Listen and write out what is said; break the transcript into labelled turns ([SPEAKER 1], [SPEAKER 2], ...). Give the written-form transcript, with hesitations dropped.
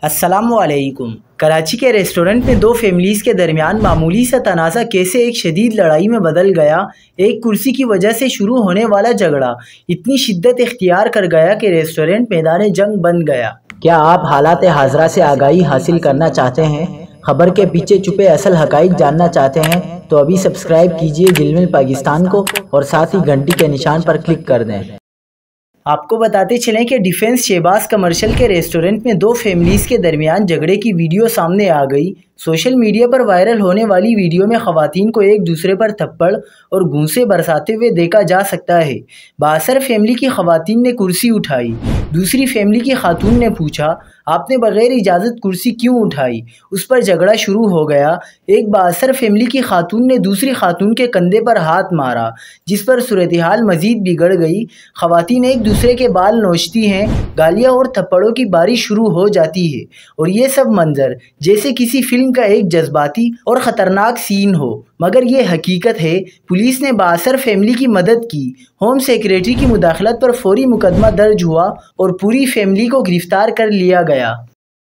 [SPEAKER 1] السلام علیکم۔ کراچی کے ریسٹورنٹ میں دو فیملیز کے درمیان معمولی سا تنازع کیسے ایک شدید لڑائی میں بدل گیا۔ ایک کرسی کی وجہ سے شروع ہونے والا جھگڑا اتنی شدت اختیار کر گیا کہ ریسٹورنٹ میدان جنگ بن گیا۔ کیا آپ حالات حاضرہ سے آگاہی حاصل کرنا چاہتے ہیں؟ خبر کے پیچھے چھپے اصل حقائق جاننا چاہتے ہیں تو ابھی سبسکرائب کیجئے جلمل پاکستان کو اور ساتھ ہی گھنٹی کے نشان پر کلک کر دیں۔ آپ کو بتاتے چلیں کہ ڈیفنس شہباز کمرشل کے ریسٹورنٹ میں دو فیملیز کے درمیان جھگڑے کی ویڈیو سامنے آ گئی۔ سوشل میڈیا پر وائرل ہونے والی ویڈیو میں خواتین کو ایک دوسرے پر تھپڑ اور گھونسے برساتے ہوئے دیکھا جا سکتا ہے۔ بااثر فیملی کی خواتین نے کرسی اٹھائی۔ دوسری فیملی کی خاتون نے پوچھا، آپ نے بغیر اجازت کرسی کیوں اٹھائی؟ اس پر جھگڑا شروع ہو گیا۔ ایک بااثر فیملی کی خاتون نے دوسری خاتون کے کندھے پر ہاتھ مارا، جس پر صورتحال مزید بگڑ گئی۔ خواتین ایک دوسرے کے بال نوچتی ہیں، گالیاں اور تھپڑوں کی بارش شروع ہو جاتی ہے اور یہ سب منظر جیسے کسی فلم کا ایک جذباتی اور خطرناک سین ہو، مگر یہ حقیقت ہے۔ پولیس نے بااثر فیملی کی مدد کی۔ ہوم سیکریٹری کی مداخلت پر فوری مقدمہ درج ہوا اور پوری فیملی کو گرفتار کر لیا گیا۔